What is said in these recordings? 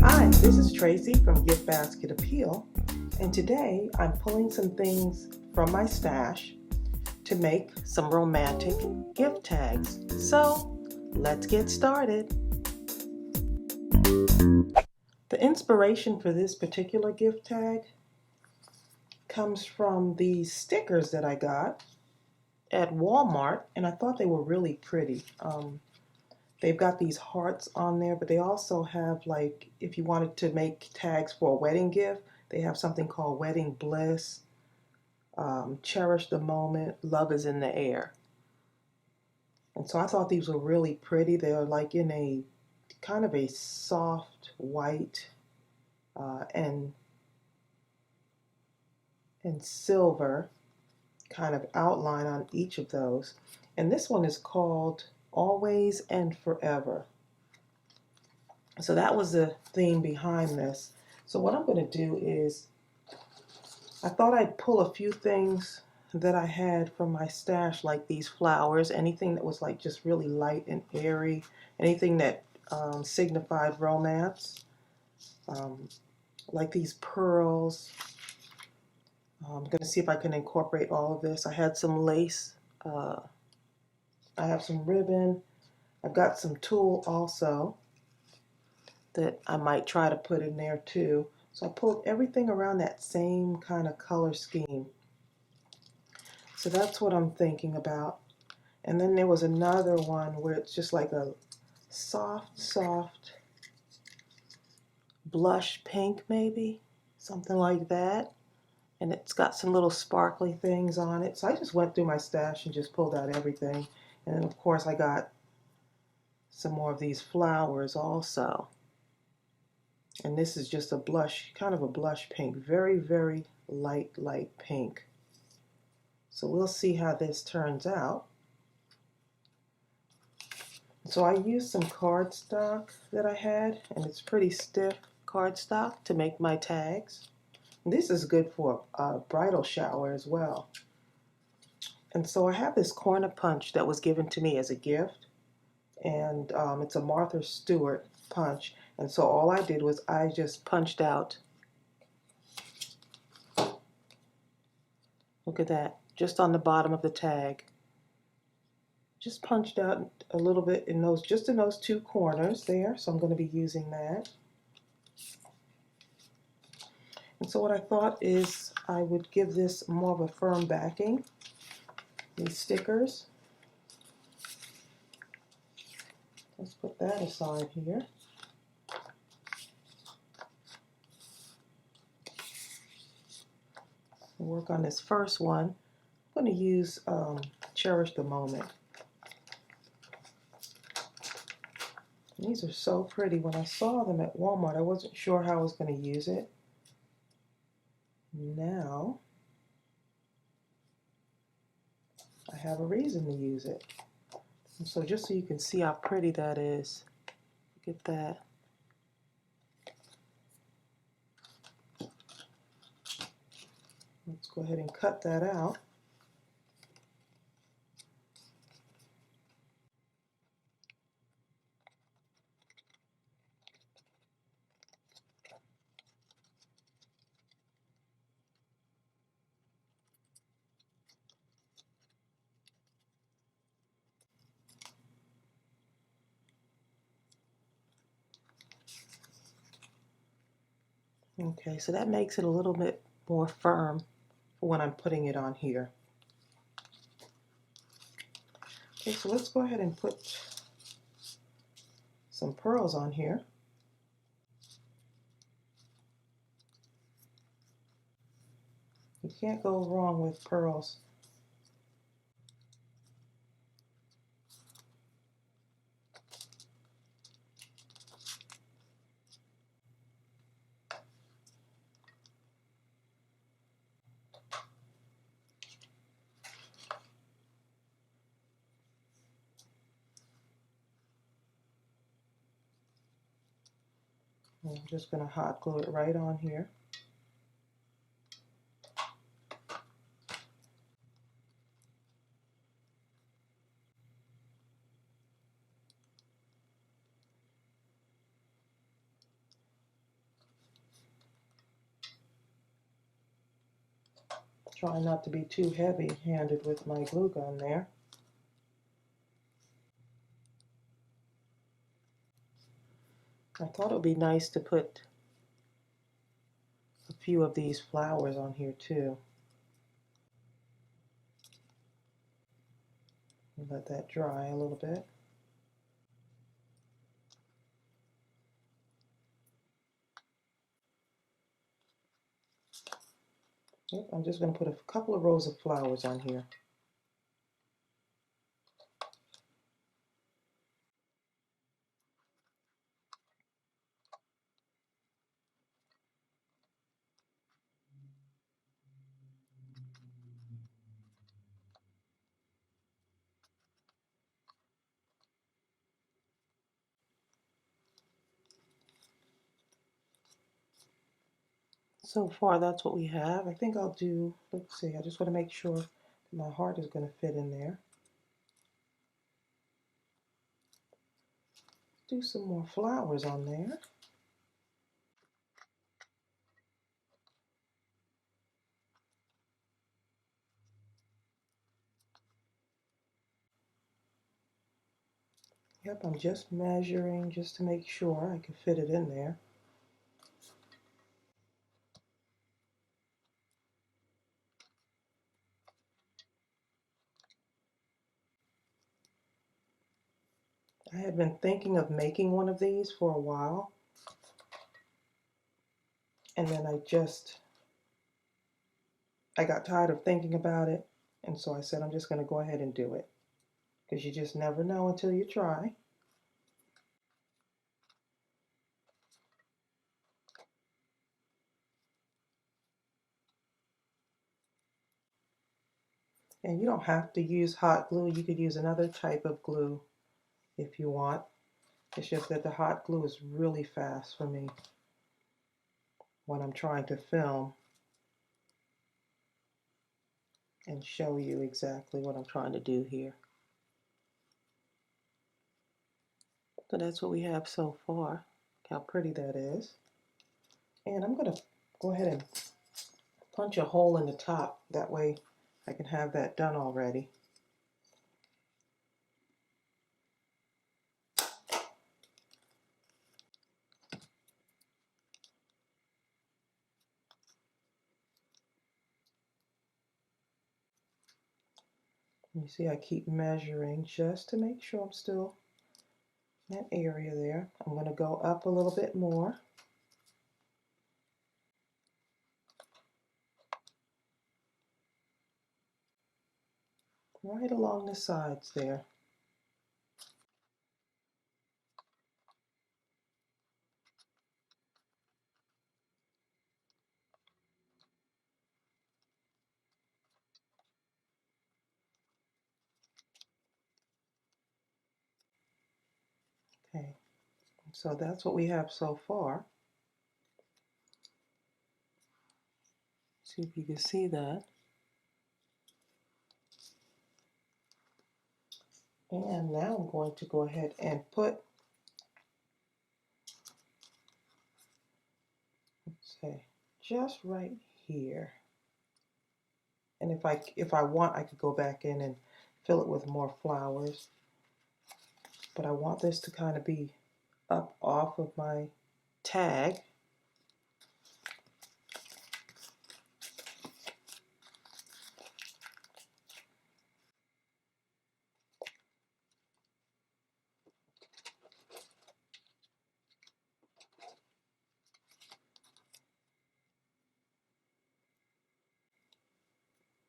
Hi, this is Tracy from GiftBasketappeal, and today I'm pulling some things from my stash to make some romantic gift tags. So, let's get started. The inspiration for this particular gift tag comes from these stickers that I got at Walmart, and I thought they were really pretty. They've got these hearts on there, but they also have, like, if you wanted to make tags for a wedding gift, they have something called Wedding Bliss, Cherish the Moment, Love is in the Air. And so I thought these were really pretty. They're like in a kind of a soft white and silver kind of outline on each of those. And this one is called Always and Forever. So that was the theme behind this. So what I'm going to do is, I thought I'd pull a few things that I had from my stash, like these flowers, anything that was like just really light and airy, anything that signified romance, like these pearls. I'm going to see if I can incorporate all of this. I had some lace, I have some ribbon, I've got some tulle also that I might try to put in there too. So I pulled everything around that same kind of color scheme. So that's what I'm thinking about. And then there was another one where it's just like a soft blush pink, maybe, something like that. And it's got some little sparkly things on it. So I just went through my stash and just pulled out everything. And then of course I got some more of these flowers also. And this is just a blush, kind of a blush pink, very light pink. So we'll see how this turns out. So I used some cardstock that I had, and it's pretty stiff cardstock to make my tags. And this is good for a bridal shower as well. And so I have this corner punch that was given to me as a gift, and it's a Martha Stewart punch. And so all I did was I just punched out, look at that, just on the bottom of the tag. Just punched out a little bit in those, just in those two corners there. So I'm going to be using that. And so what I thought is I would give this more of a firm backing, these stickers. Let's put that aside here. We'll work on this first one. I'm going to use Cherish the Moment. And these are so pretty. When I saw them at Walmart, I wasn't sure how I was going to use it. Now, I have a reason to use it. And so just so you can see how pretty that is, look at that. Let's go ahead and cut that out. Okay, so that makes it a little bit more firm for when I'm putting it on here. Okay, so let's go ahead and put some pearls on here. You can't go wrong with pearls. I'm just going to hot glue it right on here. Try not to be too heavy-handed with my glue gun there. I thought it would be nice to put a few of these flowers on here too. Let that dry a little bit. Yep, I'm just going to put a couple of rows of flowers on here. So far, that's what we have. I think I'll do, let's see, I just want to make sure that my heart is going to fit in there. Do some more flowers on there. Yep, I'm just measuring just to make sure I can fit it in there. I had been thinking of making one of these for a while, and then I got tired of thinking about it, and so I said I'm just going to go ahead and do it, because you just never know until you try. And you don't have to use hot glue. You could use another type of glue if you want. It's just that the hot glue is really fast for me when I'm trying to film and show you exactly what I'm trying to do here. So that's what we have so far. Look how pretty that is. And I'm going to go ahead and punch a hole in the top. That way I can have that done already. You see I keep measuring just to make sure I'm still in that area there. I'm going to go up a little bit more. Right along the sides there. Okay, so that's what we have so far. See if you can see that. And now I'm going to go ahead and put, let's say, just right here. And if I want, I could go back in and fill it with more flowers. But I want this to kind of be up off of my tag.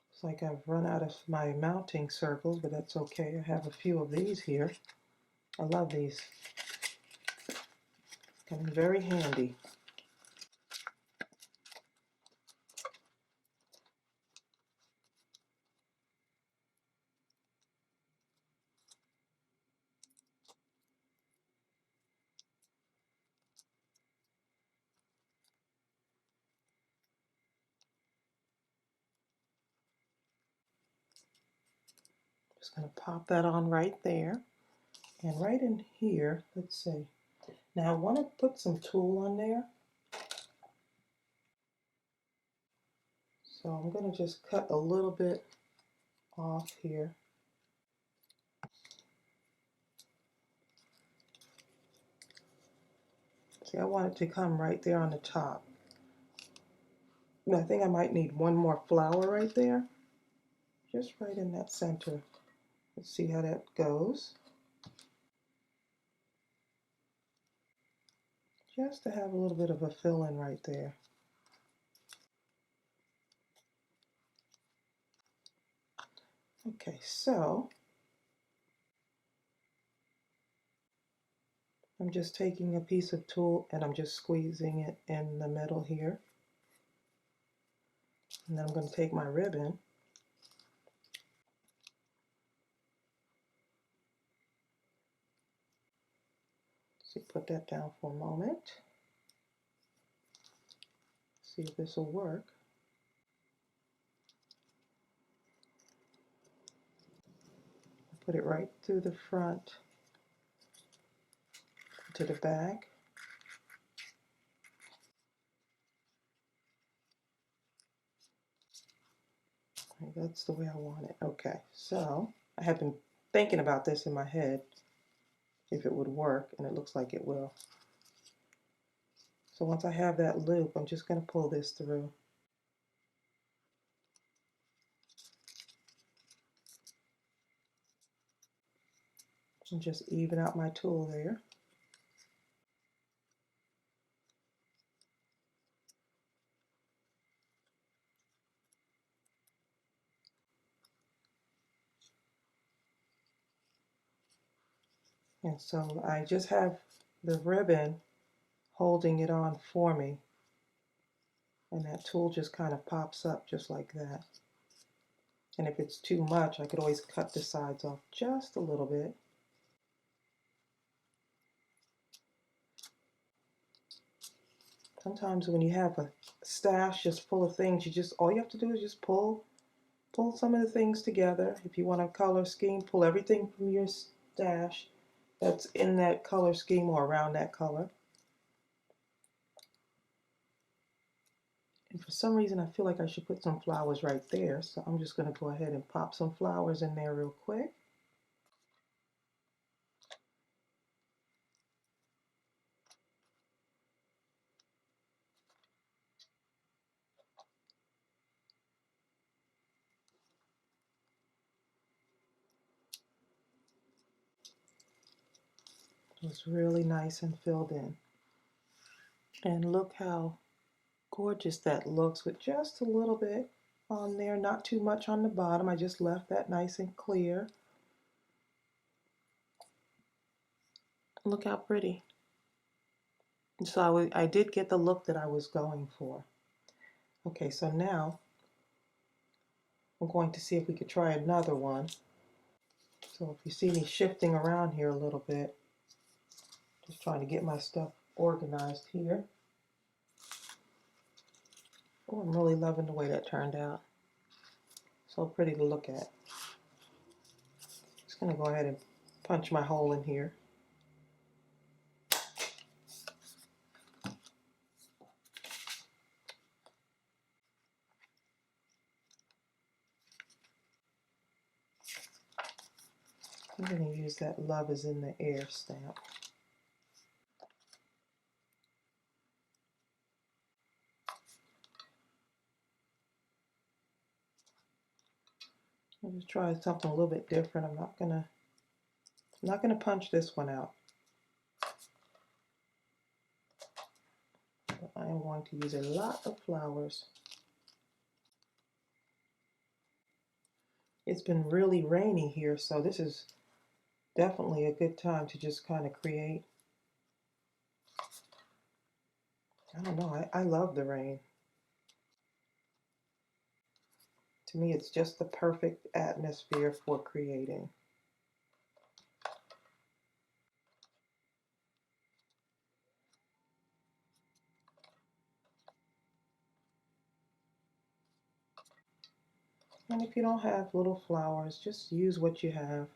Looks like I've run out of my mounting circles, but that's okay. I have a few of these here. I love these. Come in very handy. Just going to pop that on right there. And right in here, let's see. Now I want to put some tulle on there. So I'm going to just cut a little bit off here. See, I want it to come right there on the top. And I think I might need one more flower right there. Just right in that center. Let's see how that goes. Just to have a little bit of a fill-in right there. Okay, so I'm just taking a piece of tulle and I'm just squeezing it in the middle here. And then I'm going to take my ribbon so put that down for a moment. See if this will work. Put it right through the front to the back. Okay, that's the way I want it. Okay, so I have been thinking about this in my head if it would work, and it looks like it will. So once I have that loop, I'm just going to pull this through. And just even out my tulle there. And so I just have the ribbon holding it on for me. And that tulle just kind of pops up just like that. And if it's too much, I could always cut the sides off just a little bit. Sometimes when you have a stash just full of things, all you have to do is just pull some of the things together. If you want a color scheme, pull everything from your stash that's in that color scheme or around that color. And for some reason, I feel like I should put some flowers right there, so I'm just going to go ahead and pop some flowers in there real quick. It's really nice and filled in. And look how gorgeous that looks with just a little bit on there, not too much on the bottom. I just left that nice and clear. Look how pretty. So I did get the look that I was going for. Okay, so now I'm going to see if we could try another one. So if you see me shifting around here a little bit, just trying to get my stuff organized here. Oh, I'm really loving the way that turned out. So pretty to look at. Just going to go ahead and punch my hole in here. I'm going to use that Love is in the Air stamp. I'll just try something a little bit different. I'm not gonna punch this one out. But I am going to use a lot of flowers. It's been really rainy here, so this is definitely a good time to just kind of create. I don't know, I love the rain. To me, it's just the perfect atmosphere for creating. And if you don't have little flowers, just use what you have.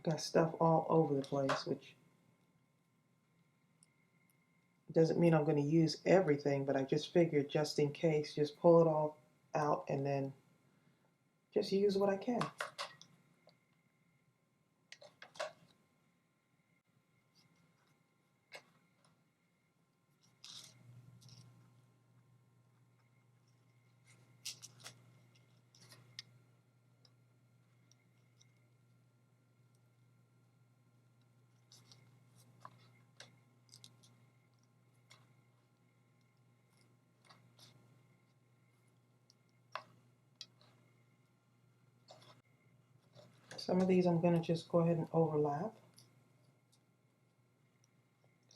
Got stuff all over the place, which doesn't mean I'm going to use everything, but I just figured just in case, just pull it all out and then just use what I can. Some of these I'm going to just go ahead and overlap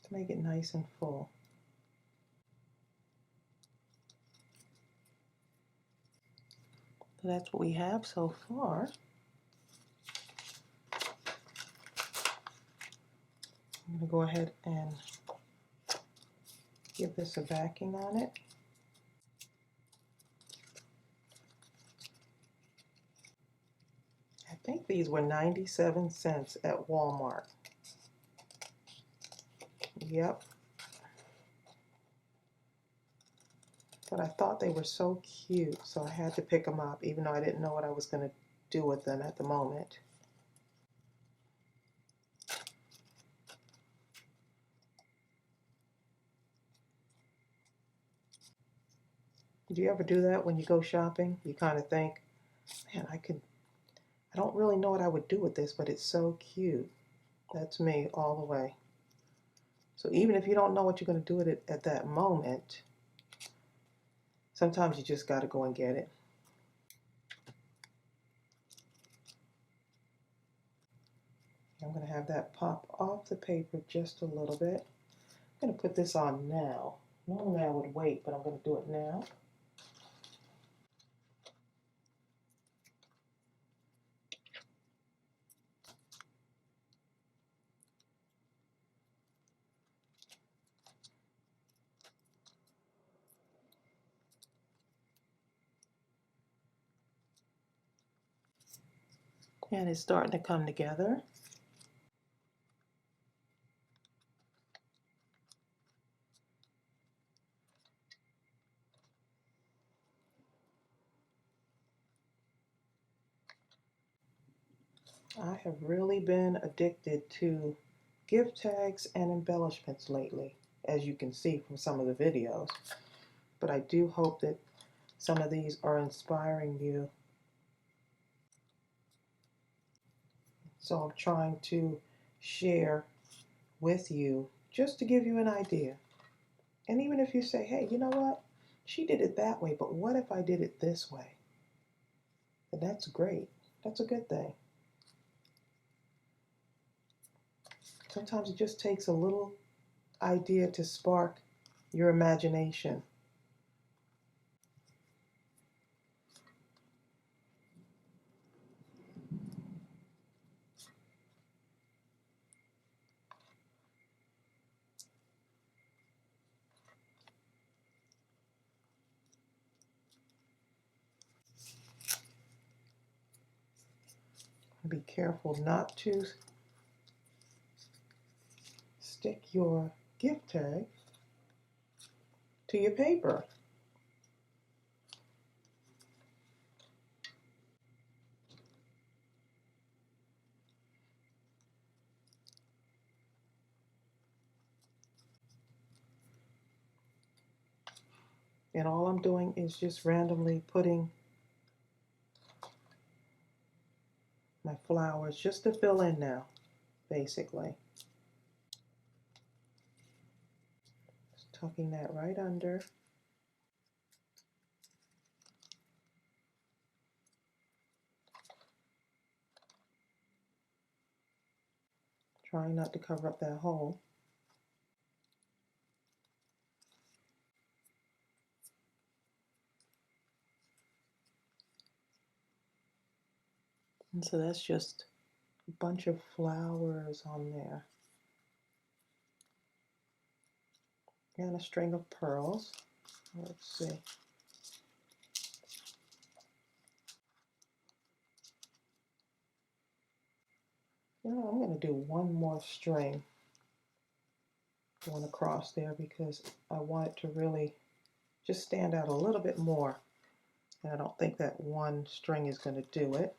to make it nice and full. So that's what we have so far. I'm going to go ahead and give this a backing on it. I think these were 97 cents at Walmart. Yep. But I thought they were so cute, so I had to pick them up, even though I didn't know what I was going to do with them at the moment. Do you ever do that when you go shopping? You kind of think, man, I don't really know what I would do with this, but it's so cute. That's me all the way. So even if you don't know what you're going to do with it at that moment, sometimes you just got to go and get it. I'm going to have that pop off the paper just a little bit. I'm going to put this on now. Normally I would wait, but I'm going to do it now. And it's starting to come together. I have really been addicted to gift tags and embellishments lately, as you can see from some of the videos. But I do hope that some of these are inspiring you. So I'm trying to share with you just to give you an idea. And even if you say, hey, you know what? She did it that way, but what if I did it this way? And that's great. That's a good thing. Sometimes it just takes a little idea to spark your imagination. Be careful not to stick your gift tag to your paper. And all I'm doing is just randomly putting my flowers just to fill in now, basically. Just tucking that right under. Trying not to cover up that hole. And so that's just a bunch of flowers on there. And a string of pearls. Let's see. You know, I'm going to do one more string going across there because I want it to really just stand out a little bit more. And I don't think that one string is going to do it.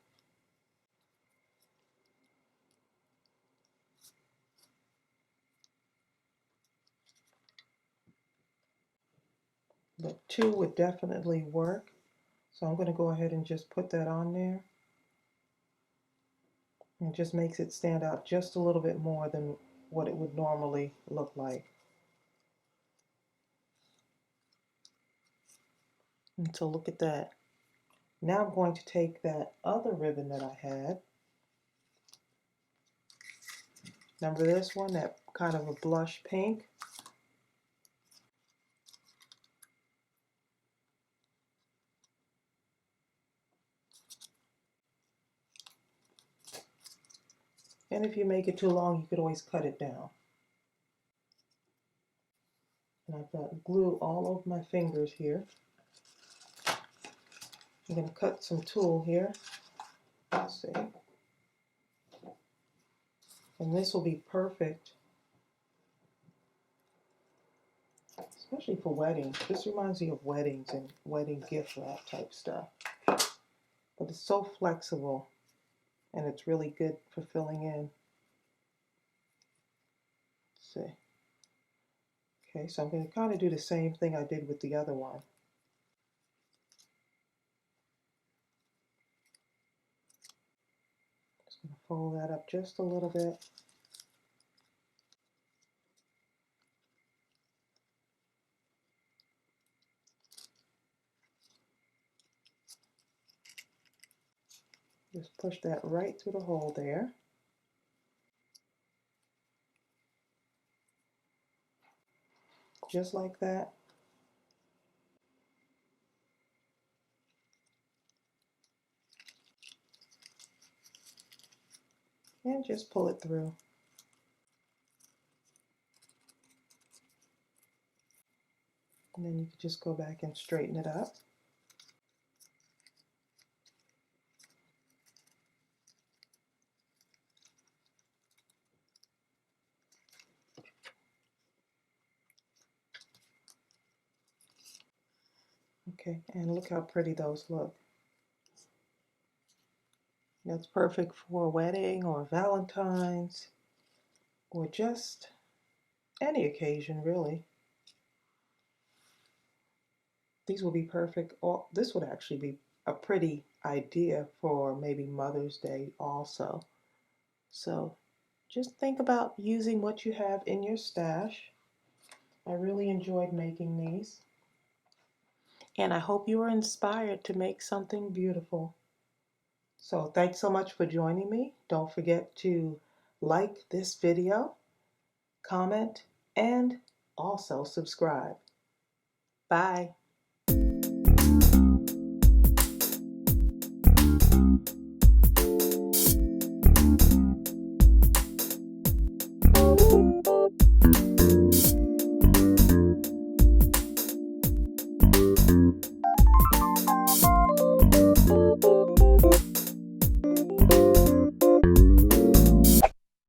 But two would definitely work. So I'm going to go ahead and just put that on there. It just makes it stand out just a little bit more than what it would normally look like. And so look at that. Now I'm going to take that other ribbon that I had. Remember this one, that kind of a blush pink? And if you make it too long, you could always cut it down. And I've got glue all over my fingers here. I'm going to cut some tulle here. Let's see. And this will be perfect, especially for weddings. This reminds me of weddings and wedding gift wrap type stuff. But it's so flexible and it's really good for filling in. Let's see. Okay, so I'm going to kind of do the same thing I did with the other one. Just going to fold that up just a little bit. Just push that right through the hole there. Just like that. And just pull it through. And then you can just go back and straighten it up. Okay, and look how pretty those look. That's perfect for a wedding or Valentine's or just any occasion, really. These will be perfect. Or this would actually be a pretty idea for maybe Mother's Day also. So just think about using what you have in your stash. I really enjoyed making these. And I hope you were inspired to make something beautiful. So thanks so much for joining me. Don't forget to like this video, comment, and also subscribe. Bye.